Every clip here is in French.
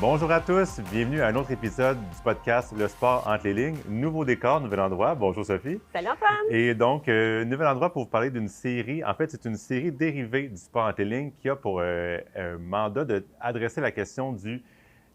Bonjour à tous, bienvenue à un autre épisode du podcast Le sport entre les lignes. Nouveau décor, nouvel endroit. Bonjour Sophie. Salut Antoine! Et donc, nouvel endroit pour vous parler d'une série. En fait, c'est une série dérivée du sport entre les lignes qui a pour un mandat d'adresser la question de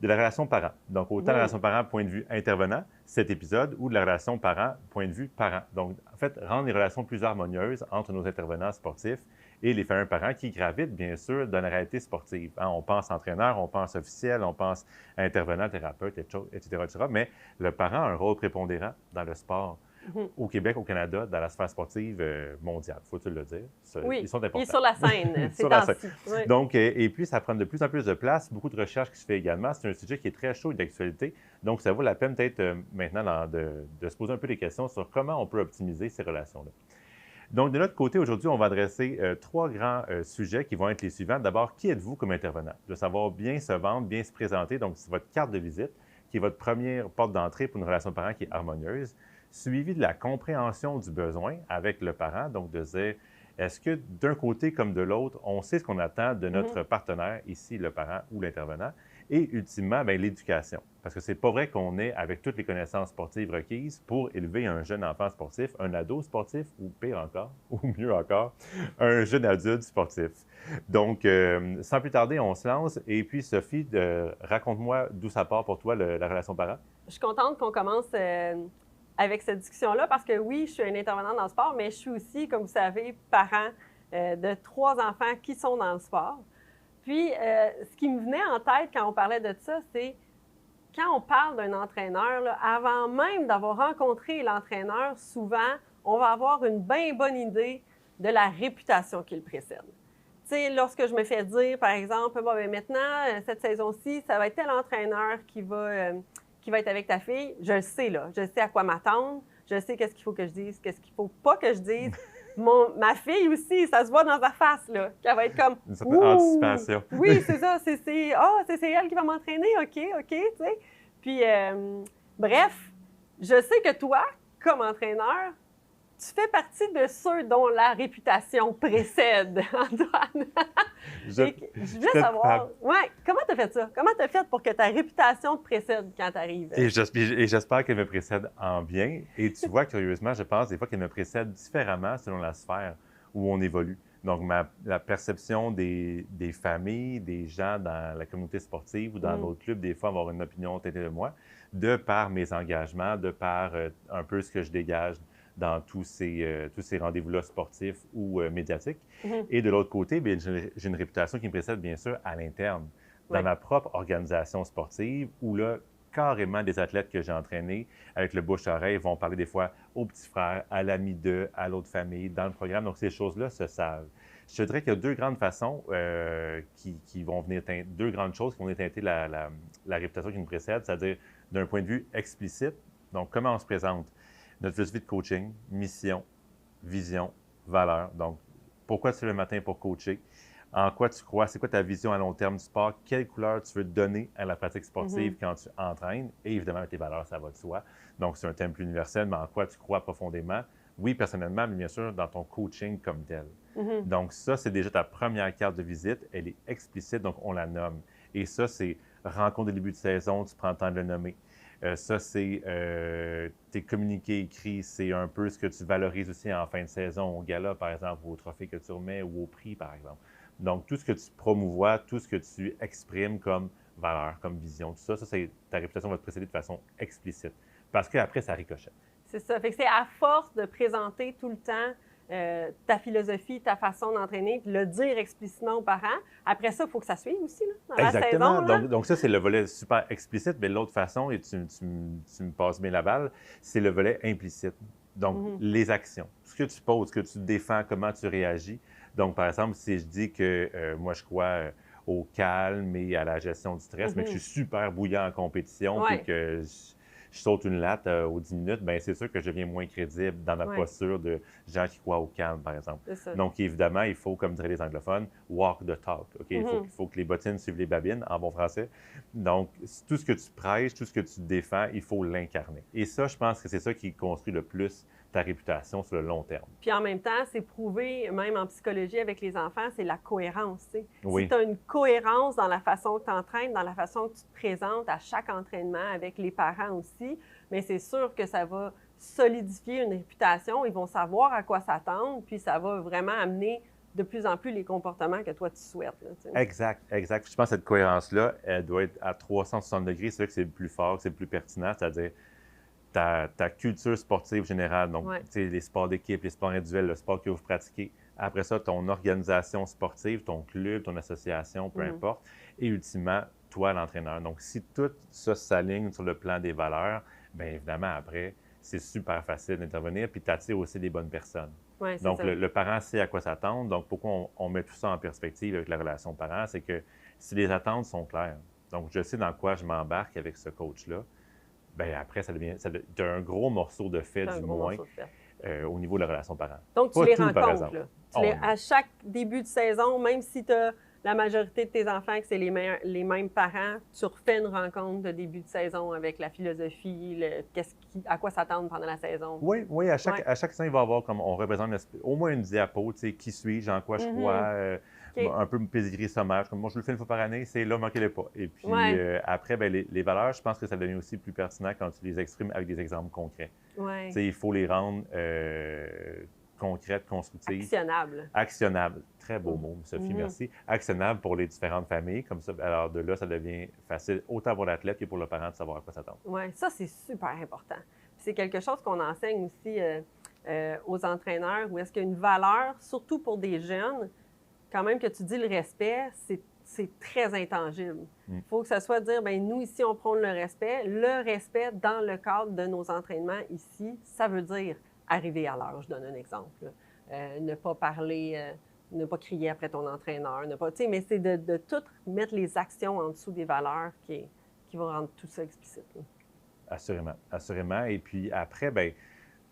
la relation parent. Donc, autant la relation parent point de vue intervenant, cet épisode, ou de la relation parent point de vue parent. Donc, en fait, rendre les relations plus harmonieuses entre nos intervenants sportifs et les fameux parents qui gravitent, bien sûr, dans la réalité sportive. Hein, on pense entraîneur, on pense officiel, on pense intervenant, thérapeute, etc., etc. Mais le parent a un rôle prépondérant dans le sport. Au Québec, au Canada, dans la sphère sportive mondiale, faut-il le dire. Oui, ils sont importants. il est sur la scène, c'est Sur la scène. temps-ci. Oui. Donc, et puis, ça prend de plus en plus de place, beaucoup de recherches qui se fait également. C'est un sujet qui est très chaud et d'actualité. Donc, ça vaut la peine peut-être maintenant de se poser un peu des questions sur comment on peut optimiser ces relations-là. Donc, de notre côté, aujourd'hui, on va adresser trois grands sujets qui vont être les suivants. D'abord, qui êtes-vous comme intervenant? De savoir bien se vendre, bien se présenter. Donc, c'est votre carte de visite qui est votre première porte d'entrée pour une relation parent qui est harmonieuse, suivi de la compréhension du besoin avec le parent. Donc, de dire, est-ce que d'un côté comme de l'autre, on sait ce qu'on attend de notre partenaire, ici le parent ou l'intervenant, et ultimement, bien, l'éducation. Parce que c'est pas vrai qu'on est avec toutes les connaissances sportives requises pour élever un jeune enfant sportif, un ado sportif, ou pire encore, ou mieux encore, un jeune adulte sportif. Donc, sans plus tarder, on se lance. Et puis, Sophie, raconte-moi d'où ça part pour toi, la relation parent. Je suis contente qu'on commence avec cette discussion-là parce que oui, je suis un intervenant dans le sport, mais je suis aussi, comme vous savez, parent de 3 enfants qui sont dans le sport. Puis, ce qui me venait en tête quand on parlait de ça, c'est quand on parle d'un entraîneur, là, avant même d'avoir rencontré l'entraîneur, souvent, on va avoir une bien bonne idée de la réputation qui le précède. Tu sais, lorsque je me fais dire, par exemple, bon, bien, maintenant, cette saison-ci, ça va être tel entraîneur qui va être avec ta fille, je le sais, là. Je sais à quoi m'attendre. Je sais qu'est-ce qu'il faut que je dise, qu'est-ce qu'il faut pas que je dise. Ma fille aussi, ça se voit dans sa face, là, qu'elle va être comme Une certaine anticipation. Oui, c'est ça. C'est elle qui va m'entraîner. OK, tu sais. Puis, bref, je sais que toi, comme entraîneur, tu fais partie de ceux dont la réputation précède, Antoine. Je voulais savoir, comment tu as fait ça? Comment tu as fait pour que ta réputation te précède quand tu arrives? Et j'espère qu'elle me précède en bien. Et tu vois, curieusement, je pense des fois qu'elle me précède différemment selon la sphère où on évolue. Donc, la perception des familles, des gens dans la communauté sportive ou dans notre club, des fois, avoir une opinion teintée de moi, de par mes engagements, de par un peu ce que je dégage dans tous ces rendez-vous-là sportifs ou médiatiques. Et de l'autre côté, bien, j'ai une réputation qui me précède, bien sûr, à l'interne, dans ma propre organisation sportive, où là, carrément des athlètes que j'ai entraînés avec le bouche-oreille vont parler des fois aux petits frères, à l'ami d'eux, à l'autre famille, dans le programme. Donc, ces choses-là se savent. Je te dirais qu'il y a deux grandes façons qui vont venir teinter, deux grandes choses qui vont venir teinter la réputation qui nous précède, c'est-à-dire d'un point de vue explicite. Donc, comment on se présente? Notre philosophie de coaching, mission, vision, valeur. Donc, pourquoi tu es le matin pour coacher? En quoi tu crois? C'est quoi ta vision à long terme du sport? Quelle couleur tu veux donner à la pratique sportive quand tu entraînes? Et évidemment, tes valeurs, ça va de soi. Donc, c'est un thème plus universel, mais en quoi tu crois profondément? Oui, personnellement, mais bien sûr, dans ton coaching comme tel. Donc, ça, c'est déjà ta première carte de visite. Elle est explicite, donc on la nomme. Et ça, c'est rencontre de début de saison, tu prends le temps de le nommer. Ça, c'est tes communiqués écrits, c'est un peu ce que tu valorises aussi en fin de saison, au gala, par exemple, ou au trophée que tu remets, ou au prix, par exemple. Donc, tout ce que tu promouvois, tout ce que tu exprimes comme valeur, comme vision, tout ça, c'est ta réputation va te précéder de façon explicite. Parce qu'après, ça ricochette. C'est ça. Fait que c'est à force de présenter tout le temps ta philosophie, ta façon d'entraîner, puis le dire explicitement aux parents. Après ça, il faut que ça suive aussi, là, dans Exactement. la saison. Donc ça, c'est le volet super explicite, mais l'autre façon, et tu me passes bien la balle, c'est le volet implicite. Donc, les actions. Ce que tu poses, ce que tu défends, comment tu réagis. Donc, par exemple, si je dis que moi, je crois au calme et à la gestion du stress, mais que je suis super bouillant en compétition, puis que je saute une latte aux 10 minutes, bien, c'est sûr que je deviens moins crédible dans ma posture de gens qui croient au calme, par exemple. Donc, évidemment, il faut, comme diraient les anglophones, walk the talk. OK? Il faut que les bottines suivent les babines, en bon français. Donc, tout ce que tu prêches, tout ce que tu défends, il faut l'incarner. Et ça, je pense que c'est ça qui construit le plus ta réputation sur le long terme. Puis en même temps, c'est prouvé, même en psychologie avec les enfants, c'est la cohérence. Tu sais. Oui. Si tu as une cohérence dans la façon que tu entraînes, dans la façon que tu te présentes à chaque entraînement, avec les parents aussi, bien, c'est sûr que ça va solidifier une réputation. Ils vont savoir à quoi s'attendre, puis ça va vraiment amener de plus en plus les comportements que toi, tu souhaites. Là, tu sais. Exact, exact. Je pense que cette cohérence-là, elle doit être à 360 degrés. C'est là que c'est le plus fort, que c'est le plus pertinent, c'est-à-dire ta culture sportive générale, donc les sports d'équipe, les sports individuels, le sport que vous pratiquez. Après ça, ton organisation sportive, ton club, ton association, peu importe. Et ultimement, toi, l'entraîneur. Donc, si tout ça s'aligne sur le plan des valeurs, bien évidemment, après, c'est super facile d'intervenir, puis tu attires aussi des bonnes personnes. Ouais, donc, ça. le parent sait à quoi s'attendre. Donc, pourquoi on met tout ça en perspective avec la relation parent, c'est que si les attentes sont claires, donc je sais dans quoi je m'embarque avec ce coach-là, bien après, tu as un gros morceau de fait, du moins, au niveau de la relation parent. Donc, tu pas les tout, rencontres. Là. À chaque début de saison, même si tu as la majorité de tes enfants que c'est les mêmes parents, tu refais une rencontre de début de saison avec la philosophie, à quoi s'attendre pendant la saison. Oui, à chaque saison, il va y avoir, comme on représente au moins une diapo, tu sais, qui suis-je, en quoi je crois, un peu pédigré sommaire. Comme moi, je le fais une fois par année, c'est là, manquez-les pas. Et puis après, bien, les valeurs, je pense que ça devient aussi plus pertinent quand tu les exprimes avec des exemples concrets. Ouais. Tu sais, il faut les rendre concrètes, constructives. Actionnables. Très beau mot, Sophie, merci. Actionnables pour les différentes familles. Comme ça, alors de là, ça devient facile, autant pour l'athlète que pour le parent de savoir à quoi s'attendre. Oui, ça, c'est super important. C'est quelque chose qu'on enseigne aussi aux entraîneurs, où est-ce qu'il y a une valeur, surtout pour des jeunes, quand même que tu dis le respect, c'est très intangible. Il faut que ça soit de dire, bien, nous, ici, on prône le respect. Le respect dans le cadre de nos entraînements ici, ça veut dire arriver à l'heure. Je donne un exemple. Ne pas parler, ne pas crier après ton entraîneur, mais c'est de tout mettre les actions en dessous des valeurs qui vont rendre tout ça explicite. Là. Assurément, assurément. Et puis après, bien,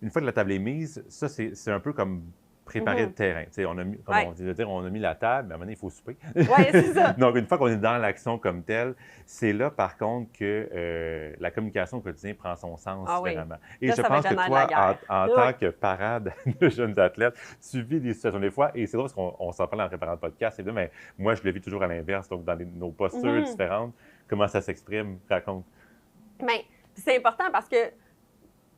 une fois que la table est mise, ça, c'est un peu comme préparer le terrain. Tu sais, on a mis, comme on dit, on a mis la table, mais à un moment donné, il faut souper. Oui, c'est ça. Donc, une fois qu'on est dans l'action comme telle, c'est là, par contre, que la communication au quotidien prend son sens vraiment. Et là, je pense que toi, en tant que parent de jeunes athlètes, tu vis des situations des fois, et c'est drôle parce qu'on s'en parle en préparant le podcast, mais moi, je le vis toujours à l'inverse, donc dans nos postures différentes. Comment ça s'exprime? Raconte. Bien, c'est important parce que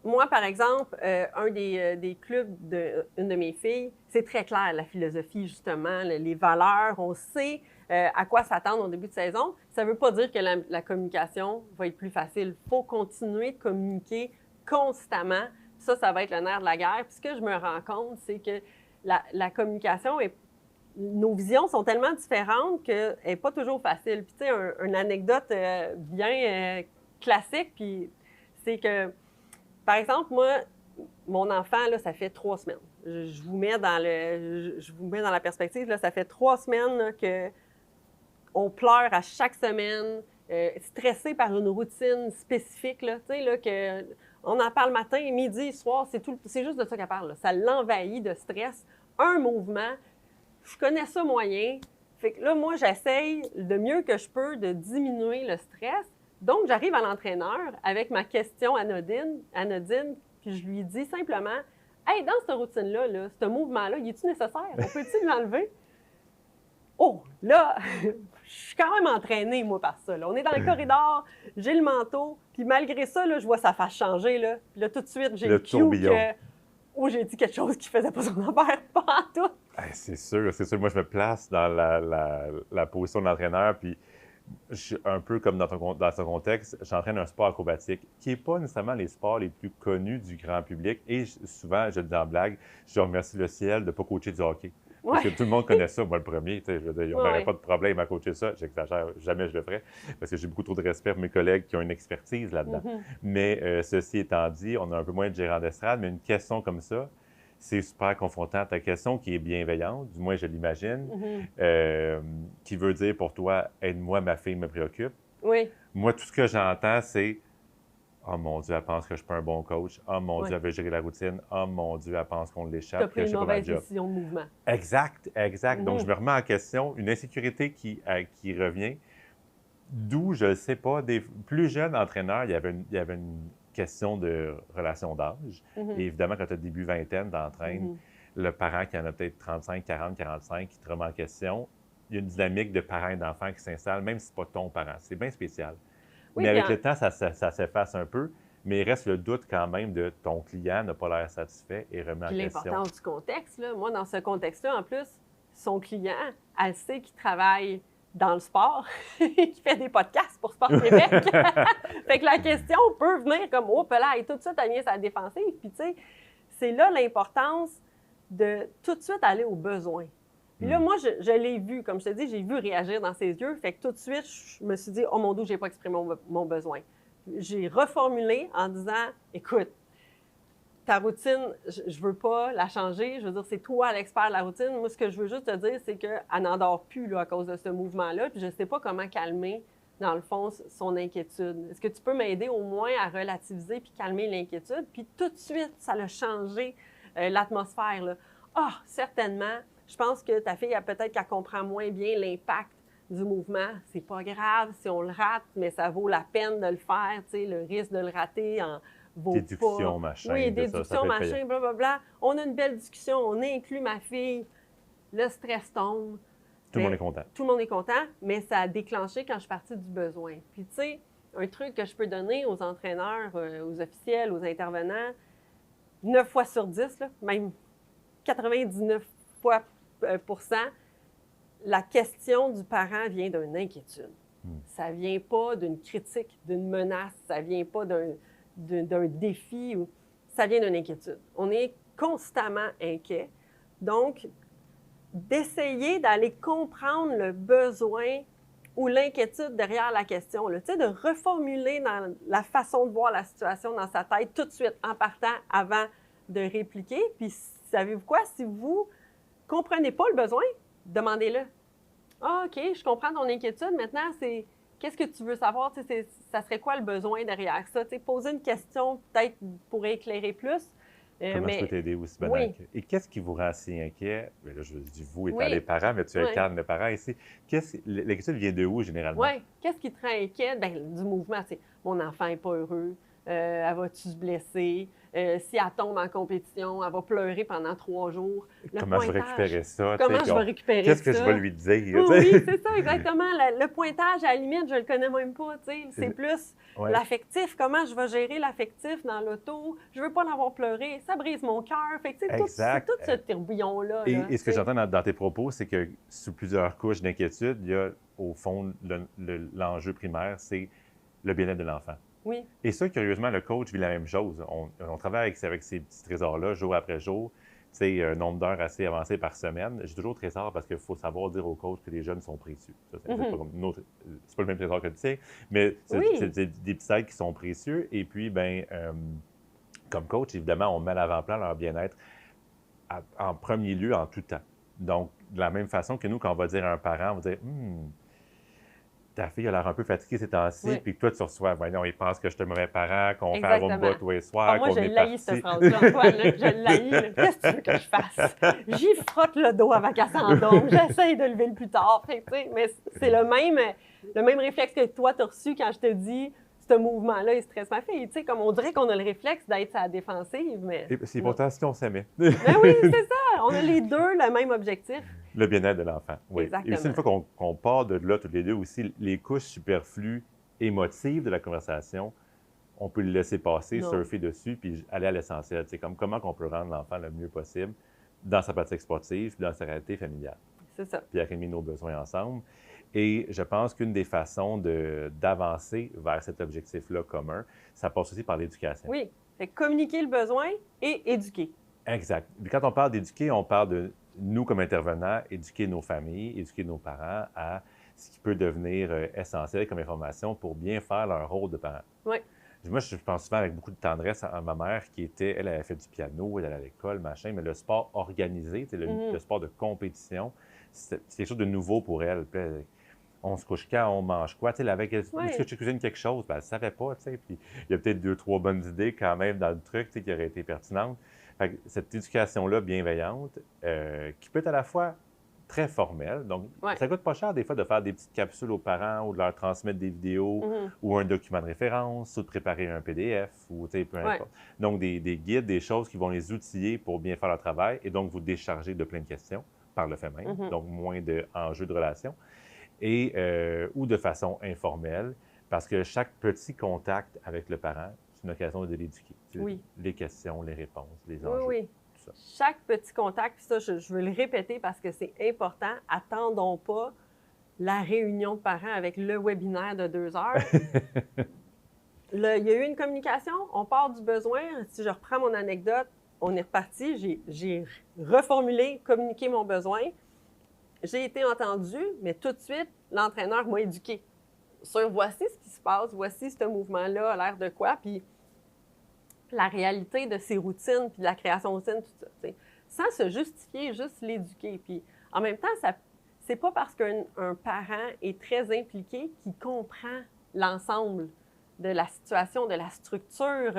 moi, par exemple, un des clubs d'une de mes filles, c'est très clair, la philosophie, justement, les valeurs. On sait à quoi s'attendre au début de saison. Ça ne veut pas dire que la communication va être plus facile. Il faut continuer de communiquer constamment. Ça va être le nerf de la guerre. Puis ce que je me rends compte, c'est que la communication, nos visions sont tellement différentes qu'elle n'est pas toujours facile. Puis tu sais, une anecdote bien classique, puis c'est que par exemple, moi, mon enfant, là, ça fait 3 semaines. Je vous mets dans la perspective, là, ça fait 3 semaines qu'on pleure à chaque semaine, stressé par une routine spécifique, là, tu sais, là, on en parle matin, midi, soir, c'est juste de ça qu'elle parle. Là. Ça l'envahit de stress. Un mouvement, je connais ça moyen. Fait que là, moi, j'essaye de mieux que je peux de diminuer le stress. Donc, j'arrive à l'entraîneur avec ma question anodine, puis je lui dis simplement « Hey, dans cette routine-là, ce mouvement-là, il est-tu nécessaire? On peut-tu l'enlever? » Oh, là, je suis quand même entraînée, moi, par ça. Là. On est dans le corridor, j'ai le manteau, puis malgré ça, là, je vois sa face changer. Là. Puis là, tout de suite, j'ai le cue que... Oh, j'ai dit quelque chose qui faisait pas son affaire, pas en tout. C'est sûr. Moi, je me place dans la position de l'entraîneur, puis je suis un peu comme dans ce contexte, j'entraîne un sport acrobatique qui n'est pas nécessairement les sports les plus connus du grand public. Et souvent, je le dis en blague, je remercie le ciel de ne pas coacher du hockey. Parce que tout le monde connaît ça, moi le premier. Je veux dire, on n'aurait pas de problème à coacher ça. J'exagère, jamais je le ferais, parce que j'ai beaucoup trop de respect pour mes collègues qui ont une expertise là-dedans. Mais ceci étant dit, on a un peu moins de gérants d'estrade, mais une question comme ça, c'est super confrontant. Ta question qui est bienveillante, du moins je l'imagine, qui veut dire pour toi, aide-moi, ma fille me préoccupe. Oui. Moi, tout ce que j'entends, c'est oh mon Dieu, elle pense que je ne suis pas un bon coach. Oh mon Dieu, elle veut gérer la routine. Oh mon Dieu, elle pense qu'on l'échappe. Tu as pris une mauvaise décision de mouvement. Exact. Donc, je me remets en question. Une insécurité qui revient. D'où, je ne sais pas, des plus jeunes entraîneurs, il y avait question de relation d'âge. Et évidemment, quand tu as début vingtaine, tu entraînes le parent qui en a peut-être 35, 40, 45, qui te remet en question. Il y a une dynamique de parents et d'enfants qui s'installe, même si ce n'est pas ton parent. C'est bien spécial. Oui, Mais avec bien. le temps, ça s'efface un peu, mais il reste le doute quand même de ton client n'a pas l'air satisfait et remet en Puis question. l'importance du contexte, là, moi, dans ce contexte-là, en plus, son client, elle sait qu'il travaille dans le sport, qu'il fait des podcasts pour Sport Québec. Fait que la question peut venir comme « Oh, là, et tout de suite, elle vient sa défensive. » Puis tu sais, c'est là l'importance de tout de suite aller aux besoins. Puis là, moi, je l'ai vu, comme je te dis, j'ai vu réagir dans ses yeux. Fait que tout de suite, je me suis dit « Oh mon Dieu, j'ai pas exprimé mon besoin. » J'ai reformulé en disant « Écoute, ta routine, je veux pas la changer. Je veux dire, c'est toi l'expert de la routine. Moi, ce que je veux juste te dire, c'est qu'elle n'endort plus là, à cause de ce mouvement-là. Puis je sais pas comment calmer, dans le fond, son inquiétude. Est-ce que tu peux m'aider au moins à relativiser puis calmer l'inquiétude? Puis tout de suite, ça a changé l'atmosphère, là. Ah, certainement. Je pense que ta fille, peut-être qu'elle comprend moins bien l'impact du mouvement. C'est pas grave si on le rate, mais ça vaut la peine de le faire. Tu sais, le risque de le rater vaut Déduction, pas. machin. Oui, de ça déduction, peut être machin, payant. blablabla. On a une belle discussion, on inclut ma fille, le stress tombe. Tout le monde est content. Tout le monde est content, mais ça a déclenché quand je suis partie du besoin. Puis tu sais, un truc que je peux donner aux entraîneurs, aux officiels, aux intervenants, 9 fois sur 10, là, même 99 fois pour cent, la question du parent vient d'une inquiétude. Ça ne vient pas d'une critique, d'une menace, ça ne vient pas d'un défi, ça vient d'une inquiétude. On est constamment inquiet. Donc, d'essayer d'aller comprendre le besoin ou l'inquiétude derrière la question, là, de reformuler dans la façon de voir la situation dans sa tête tout de suite en partant avant de répliquer. Puis, savez-vous quoi? Si vous ne comprenez pas le besoin, demandez-le. Ah, OK, je comprends ton inquiétude. Maintenant, c'est qu'est-ce que tu veux savoir? Ça serait quoi le besoin derrière ça? Poser une question peut-être pour éclairer plus. Comment je peux t'aider aussi, banal? Oui. Et qu'est-ce qui vous rend si inquiet? Bien là, je dis vous étant Oui. les parents, mais tu Oui. incarnes le parent ici. L'inquiétude vient de où, généralement? Oui. Qu'est-ce qui te rend inquiet? Bien, du mouvement, c'est mon enfant n'est pas heureux, elle va-tu se blesser? Si elle tombe en compétition, elle va pleurer pendant 3 jours. Comment je vais récupérer ça? Comment je vais récupérer ça? Qu'est-ce que je vais lui dire? Oui, c'est ça, exactement. Le pointage, à la limite, je le connais même pas. C'est plus l'affectif. Comment je vais gérer l'affectif dans l'auto? Je veux pas l'avoir pleuré. Ça brise mon cœur. Fait que c'est tout ce tourbillon-là. Et ce que j'entends dans tes propos, c'est que sous plusieurs couches d'inquiétude, il y a au fond l'enjeu primaire, c'est le bien-être de l'enfant. Oui. Et ça, curieusement, le coach vit la même chose. On travaille avec ces petits trésors-là, jour après jour. Tu sais, un nombre d'heures assez avancé par semaine. J'ai toujours trésor parce qu'il faut savoir dire au coach que les jeunes sont précieux. Ça, c'est pas le même trésor que le tien, mais c'est des petits aides qui sont précieux. Et puis, comme coach, évidemment, on met à l'avant-plan leur bien-être en premier lieu, en tout temps. Donc, de la même façon que nous, quand on va dire à un parent, on va dire ta fille a l'air un peu fatiguée ces temps-ci, puis que toi, tu reçois, voyons, il pense que je suis un mauvais parent, qu'on fait un rumba tous les soirs, moi, qu'on est parti. Moi, je cette phrase-là, Antoine, je l'haïs. Qu'est-ce que tu veux que je fasse? J'y frotte le dos avant qu'elle s'endorme. J'essaye de lever le plus tard. Mais c'est le même réflexe que toi, tu as reçu quand je te dis ce mouvement-là, il stresse ma fille. Tu sais, comme on dirait qu'on a le réflexe d'être à la défensive, mais... Et c'est pourtant si on s'aimait. Ben oui, c'est ça. On a les deux le même objectif. Le bien-être de l'enfant, oui. Exactement. Et aussi, une fois qu'on part de là, tous les deux aussi, les couches superflues émotives de la conversation, on peut le laisser passer, surfer dessus, puis aller à l'essentiel. C'est comme comment on peut rendre l'enfant le mieux possible dans sa pratique sportive, dans sa réalité familiale. C'est ça. Puis arrimer nos besoins ensemble. Et je pense qu'une des façons d'avancer vers cet objectif-là commun, ça passe aussi par l'éducation. Oui, fait communiquer le besoin et éduquer. Exact. Puis quand on parle d'éduquer, on parle de nous comme intervenants, éduquer nos familles, éduquer nos parents à ce qui peut devenir essentiel comme information pour bien faire leur rôle de parent. Oui. Moi, je pense souvent avec beaucoup de tendresse à ma mère qui était, elle avait fait du piano, elle allait à l'école, machin, mais le sport organisé, le sport de compétition, c'est quelque chose de nouveau pour elle. Puis, on se couche quand, on mange quoi. Elle avait est-ce que tu cuisines quelque chose? Ben, elle ne savait pas. Puis il y a peut-être 2-3 bonnes idées quand même dans le truc qui auraient été pertinentes. Fait que cette éducation-là bienveillante, qui peut être à la fois très formel. Donc, Ouais. ça coûte pas cher des fois de faire des petites capsules aux parents ou de leur transmettre des vidéos ou un document de référence ou de préparer un PDF ou peu importe. Donc, des guides, des choses qui vont les outiller pour bien faire leur travail et donc vous décharger de plein de questions par le fait même. Donc, moins d'enjeux de relation et ou de façon informelle parce que chaque petit contact avec le parent, c'est une occasion de l'éduquer. Les questions, les réponses, les enjeux. Oui. Tout ça. Chaque petit contact, puis ça, je veux le répéter parce que c'est important. Attendons pas la réunion de parents avec le webinaire de 2 heures. Il y a eu une communication, on part du besoin. Si je reprends mon anecdote, on est reparti. J'ai reformulé, communiqué mon besoin. J'ai été entendue, mais tout de suite, l'entraîneur m'a éduqué sur voici ce qui se passe, voici ce mouvement-là a l'air de quoi, puis la réalité de ses routines, puis de la création de routines, tout ça. T'sais. Sans se justifier, juste l'éduquer. Puis en même temps, c'est pas parce qu'un parent est très impliqué qu'il comprend l'ensemble de la situation, de la structure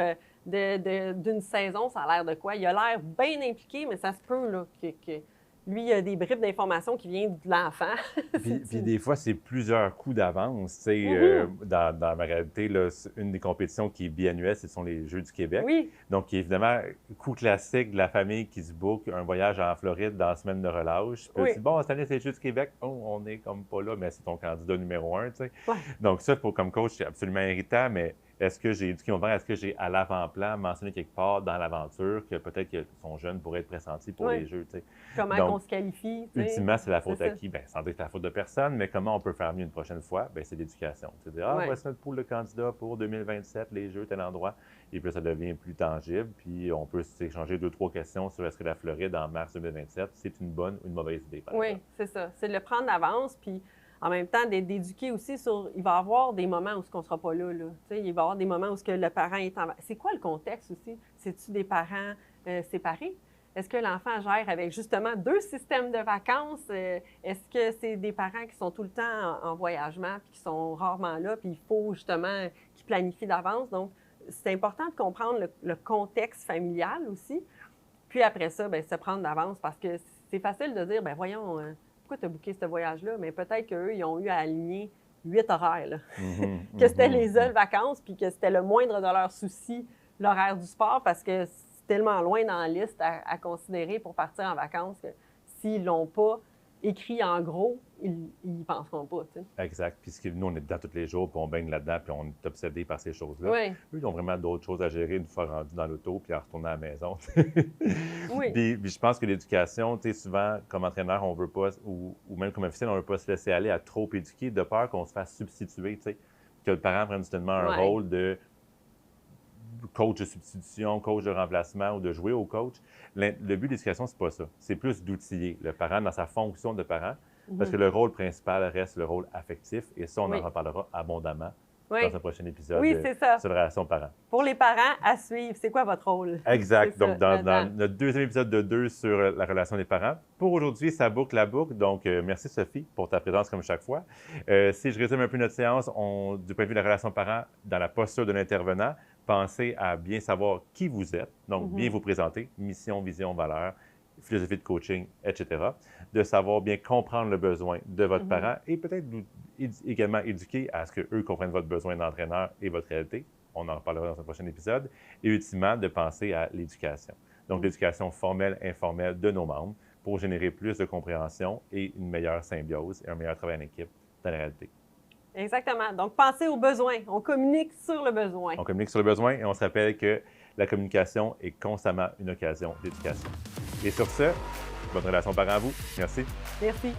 d'une saison, ça a l'air de quoi. Il a l'air bien impliqué, mais ça se peut là, que lui, il a des bribes d'informations qui viennent de l'enfant. Puis des fois, c'est plusieurs coups d'avance. Dans ma réalité, là, une des compétitions qui est biannuelle, ce sont les Jeux du Québec. Oui. Donc, évidemment, coup classique de la famille qui se book un voyage en Floride dans la semaine de relâche. Puis tu dis, bon, cette année, c'est les Jeux du Québec. Oh, on est comme pas là, mais c'est ton candidat numéro 1. Donc, ça, comme coach, c'est absolument irritant, mais est-ce que j'ai éduqué mon parent? Est-ce que j'ai à l'avant-plan mentionné quelque part dans l'aventure que peut-être que son jeune pourrait être pressenti pour les Jeux? Comment on se qualifie? Ultimement, c'est la faute à qui? Bien, sans dire que c'est la faute de personne, mais comment on peut faire mieux une prochaine fois? Bien, c'est l'éducation. C'est de dire, voici notre pool de candidats pour 2027, les Jeux, tel endroit. Et puis là, ça devient plus tangible. Puis on peut s'échanger 2-3 questions sur est-ce que la Floride, en mars 2027, c'est une bonne ou une mauvaise idée, par exemple. C'est ça. C'est de le prendre d'avance, puis en même temps, d'éduquer aussi sur... Il va y avoir des moments où on ne sera pas là. Il va y avoir des moments où le parent est en... C'est quoi le contexte aussi? C'est-tu des parents séparés? Est-ce que l'enfant gère avec justement 2 systèmes de vacances? Est-ce que c'est des parents qui sont tout le temps en voyagement puis qui sont rarement là, puis il faut justement qu'ils planifient d'avance? Donc, c'est important de comprendre le contexte familial aussi. Puis après ça, bien, se prendre d'avance parce que c'est facile de dire, bien voyons... pourquoi tu as booké ce voyage-là? Mais peut-être qu'eux, ils ont eu à aligner 8 horaires. Là. Que c'était les seules vacances, puis que c'était le moindre de leurs soucis, l'horaire du sport, parce que c'est tellement loin dans la liste à considérer pour partir en vacances que s'ils ne l'ont pas écrit en gros, ils n'y penseront pas. Tu sais. Exact. Puis nous, on est dedans tous les jours, puis on baigne là-dedans, puis on est obsédé par ces choses-là. Oui. Eux, ils ont vraiment d'autres choses à gérer une fois rendus dans l'auto, puis à retourner à la maison. Oui. Puis je pense que l'éducation, tu sais, souvent, comme entraîneur, on veut pas, ou même comme officiel, on veut pas se laisser aller à trop éduquer, de peur qu'on se fasse substituer, tu sais, que le parent prenne justement un rôle de coach de substitution, coach de remplacement ou de jouer au coach. Le but de l'éducation, c'est pas ça. C'est plus d'outiller le parent dans sa fonction de parent, parce que le rôle principal reste le rôle affectif, et ça, on en reparlera abondamment dans un prochain épisode sur la relation parent. Pour les parents, à suivre, c'est quoi votre rôle? Exact. Donc, dans notre deuxième épisode de 2 sur la relation des parents. Pour aujourd'hui, ça boucle la boucle. Donc, merci Sophie pour ta présence comme chaque fois. Si je résume un peu notre séance, du point de vue de la relation parent, dans la posture de l'intervenant, pensez à bien savoir qui vous êtes, donc bien vous présenter, mission, vision, valeur, philosophie de coaching, etc. De savoir bien comprendre le besoin de votre parent et peut-être également éduquer à ce qu'eux comprennent votre besoin d'entraîneur et votre réalité. On en reparlera dans un prochain épisode. Et ultimement, de penser à l'éducation. Donc, l'éducation formelle, informelle de nos membres pour générer plus de compréhension et une meilleure symbiose et un meilleur travail en équipe dans la réalité. Exactement. Donc, pensez aux besoins. On communique sur le besoin. On communique sur le besoin et on se rappelle que la communication est constamment une occasion d'éducation. Et sur ce, bonne relation parent à vous. Merci. Merci.